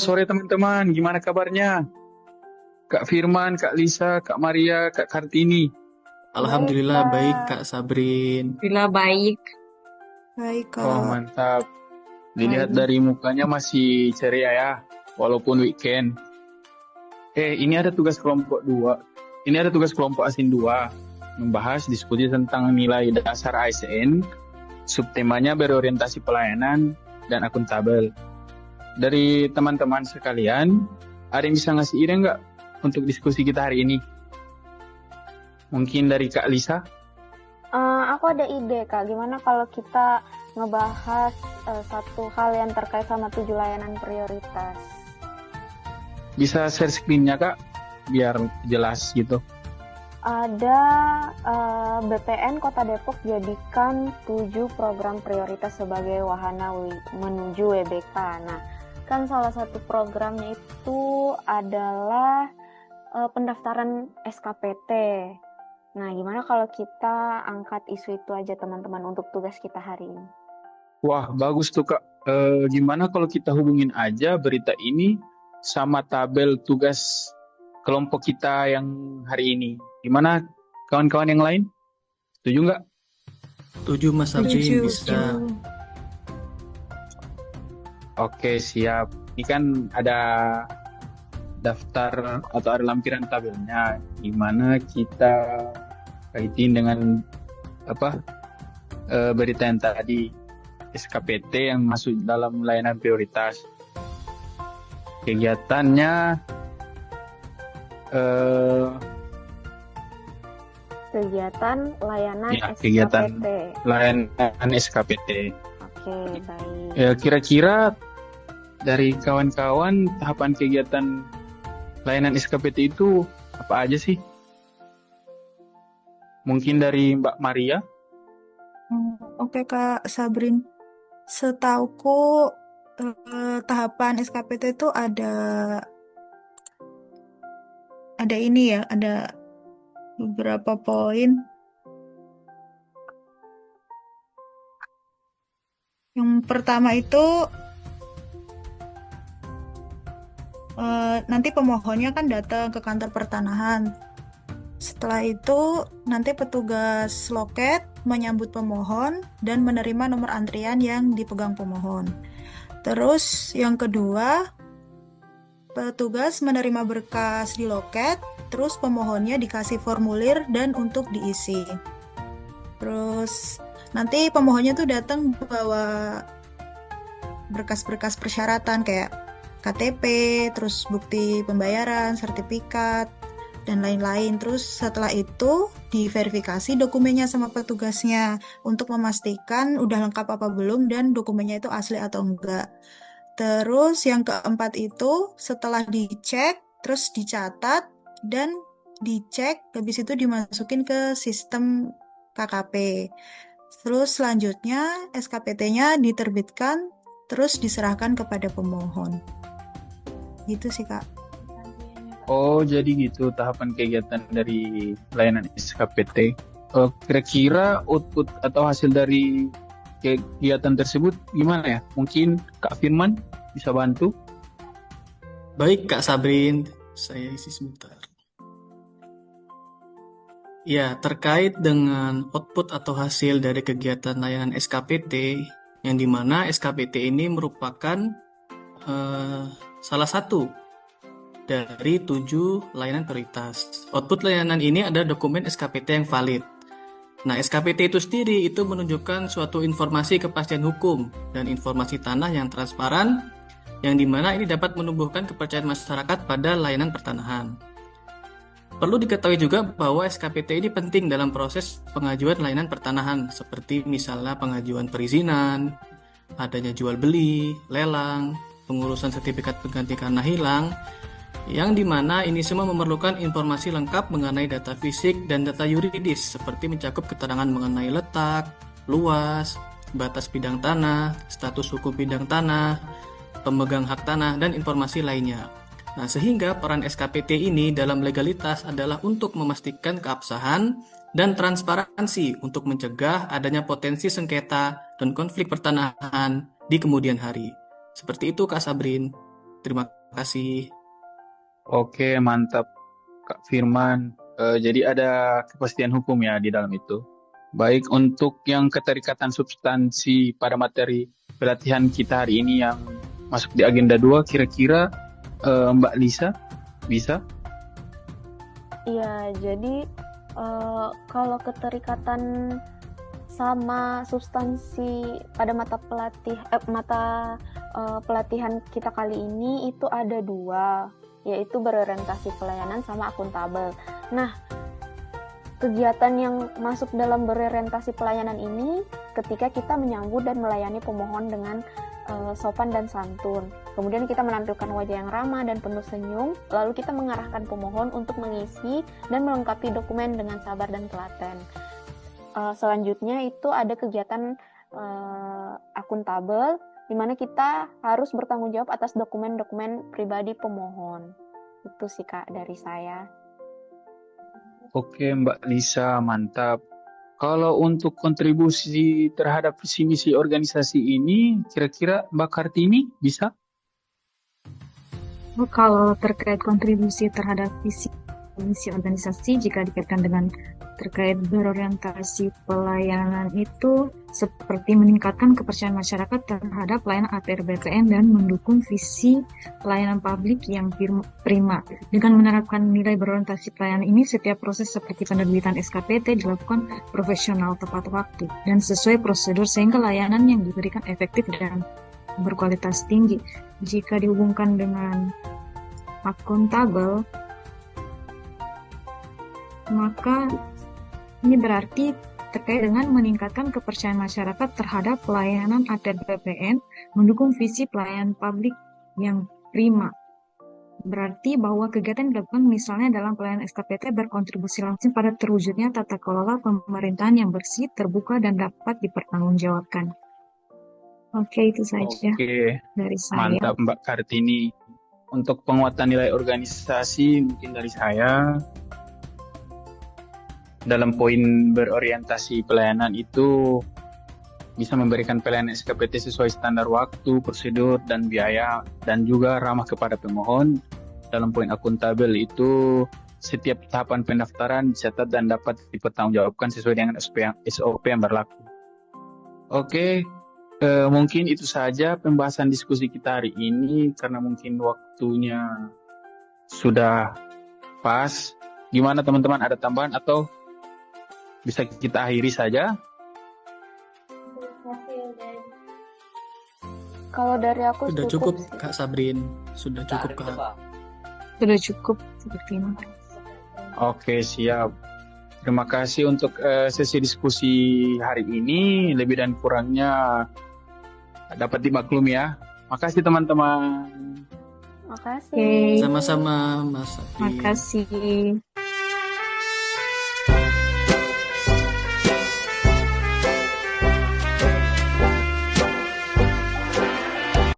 sore teman-teman. Gimana kabarnya? Kak Firman, Kak Lisa, Kak Maria, Kak Kartini. Baik, Alhamdulillah baik Kak. Kak Sabrin. Alhamdulillah baik. Baik, Oh, Kak. mantap. Dilihat Baik. dari mukanya masih ceria ya, walaupun weekend. Ini ada tugas kelompok dua. Ini ada tugas kelompok asin 2. Membahas diskusi tentang nilai dasar ASN. Subtemanya berorientasi pelayanan dan akuntabel. Dari teman-teman sekalian, ada yang bisa ngasih ide nggak untuk diskusi kita hari ini? Mungkin dari Kak Lisa? Aku ada ide, Kak. Gimana kalau kita ngebahas satu hal yang terkait sama 7 layanan prioritas? Bisa share screen-nya, Kak, biar jelas gitu. Ada BPN Kota Depok jadikan 7 program prioritas sebagai wahana menuju WBK. Nah, kan salah satu programnya itu adalah pendaftaran SKPT. Nah, gimana kalau kita angkat isu itu aja teman-teman untuk tugas kita hari ini? Wah, bagus tuh, Kak. Gimana kalau kita hubungin aja berita ini sama tabel tugas kelompok kita yang hari ini? Gimana kawan-kawan yang lain? Setuju nggak? 7 Mas Sabrin bisa. Oke, siap. Ini kan ada daftar atau ada lampiran tabelnya, gimana kita kaitin dengan berita yang tadi, SKPT yang masuk dalam layanan prioritas. Kegiatannya Kegiatan layanan ya, SKPT. kegiatan layanan SKPT. Oke, baik. Kira-kira dari kawan-kawan tahapan kegiatan layanan SKPT itu apa aja sih? Mungkin dari Mbak Maria? Oke, Kak Sabrin. Setauku tahapan SKPT itu ada ini ya, ada beberapa poin. Yang pertama itu nanti pemohonnya kan datang ke kantor pertanahan. Setelah itu nanti petugas loket menyambut pemohon dan menerima nomor antrian yang dipegang pemohon. Terus yang kedua, petugas menerima berkas di loket, terus pemohonnya dikasih formulir dan untuk diisi. Terus nanti pemohonnya tuh datang bawa berkas-berkas persyaratan kayak KTP, terus bukti pembayaran, sertifikat, dan lain-lain. Terus setelah itu diverifikasi dokumennya sama petugasnya untuk memastikan udah lengkap apa belum dan dokumennya itu asli atau enggak. Terus yang keempat itu setelah dicek, terus dicatat dan dicek, habis itu dimasukin ke sistem KKP. Terus selanjutnya SKPT-nya diterbitkan, terus diserahkan kepada pemohon. Gitu sih, Kak. Oh, jadi gitu tahapan kegiatan dari layanan SKPT. Kira-kira output atau hasil dari kegiatan tersebut gimana ya? Mungkin Kak Firman bisa bantu? Baik Kak Sabrin, saya isi sebentar. Ya, terkait dengan output atau hasil dari kegiatan layanan SKPT, yang dimana SKPT ini merupakan salah satu dari 7 layanan prioritas. Output layanan ini ada dokumen SKPT yang valid. Nah, SKPT itu sendiri itu menunjukkan suatu informasi kepastian hukum dan informasi tanah yang transparan, yang dimana ini dapat menumbuhkan kepercayaan masyarakat pada layanan pertanahan. Perlu diketahui juga bahwa SKPT ini penting dalam proses pengajuan layanan pertanahan, seperti misalnya pengajuan perizinan, adanya jual beli, lelang, pengurusan sertifikat pengganti tanah hilang, yang dimana ini semua memerlukan informasi lengkap mengenai data fisik dan data yuridis, seperti mencakup keterangan mengenai letak, luas, batas bidang tanah, status hukum bidang tanah, pemegang hak tanah, dan informasi lainnya. Nah, sehingga peran SKPT ini dalam legalitas adalah untuk memastikan keabsahan dan transparansi untuk mencegah adanya potensi sengketa dan konflik pertanahan di kemudian hari. Seperti itu, Kak Sabrin. Terima kasih. Oke, mantap Kak Firman. Jadi ada kepastian hukum ya di dalam itu. Baik, untuk yang keterikatan substansi pada materi pelatihan kita hari ini yang masuk di agenda 2, kira-kira Mbak Lisa bisa? Iya, jadi kalau keterikatan sama substansi pada pelatihan kita kali ini itu ada 2, yaitu berorientasi pelayanan sama akuntabel. Nah, kegiatan yang masuk dalam berorientasi pelayanan ini ketika kita menyambut dan melayani pemohon dengan sopan dan santun. Kemudian kita menampilkan wajah yang ramah dan penuh senyum, lalu kita mengarahkan pemohon untuk mengisi dan melengkapi dokumen dengan sabar dan telaten. Selanjutnya itu ada kegiatan akuntabel, di mana kita harus bertanggung jawab atas dokumen-dokumen pribadi pemohon. Itu sih Kak dari saya. Oke, Mbak Lisa, mantap. Kalau untuk kontribusi terhadap visi misi organisasi ini, kira-kira Mbak Kartini bisa? Kalau terkait kontribusi terhadap visi misi organisasi, jika dikaitkan dengan terkait berorientasi pelayanan itu seperti meningkatkan kepercayaan masyarakat terhadap layanan ATR BPN dan mendukung visi pelayanan publik yang prima. Dengan menerapkan nilai berorientasi pelayanan ini, setiap proses seperti penerbitan SKPT dilakukan profesional, tepat waktu, dan sesuai prosedur sehingga layanan yang diberikan efektif dan berkualitas tinggi. Jika dihubungkan dengan akuntabel, maka ini berarti terkait dengan meningkatkan kepercayaan masyarakat terhadap pelayanan ATR BPN, mendukung visi pelayanan publik yang prima. Berarti bahwa kegiatan dilakukan misalnya dalam pelayanan SKPT berkontribusi langsung pada terwujudnya tata kelola pemerintahan yang bersih, terbuka, dan dapat dipertanggungjawabkan. Oke, itu saja dari saya. Mantap Mbak Kartini. Untuk penguatan nilai organisasi mungkin dari saya, dalam poin berorientasi pelayanan itu bisa memberikan pelayanan SKPT sesuai standar waktu, prosedur, dan biaya, dan juga ramah kepada pemohon. Dalam poin akuntabel itu setiap tahapan pendaftaran dicatat dan dapat dipertanggungjawabkan sesuai dengan SOP yang berlaku. Oke, mungkin itu saja pembahasan diskusi kita hari ini karena mungkin waktunya sudah pas. Gimana teman-teman, ada tambahan atau bisa kita akhiri saja? Kalau dari aku Sudah cukup sih. Kak Sabrin. Sudah cukup Kak. Sudah cukup seperti ini. Oke, siap. Terima kasih untuk sesi diskusi hari ini. Lebih dan kurangnya dapat dimaklumi ya. Makasih teman-teman. Makasih. Sama-sama Mas Sabrin. Makasih.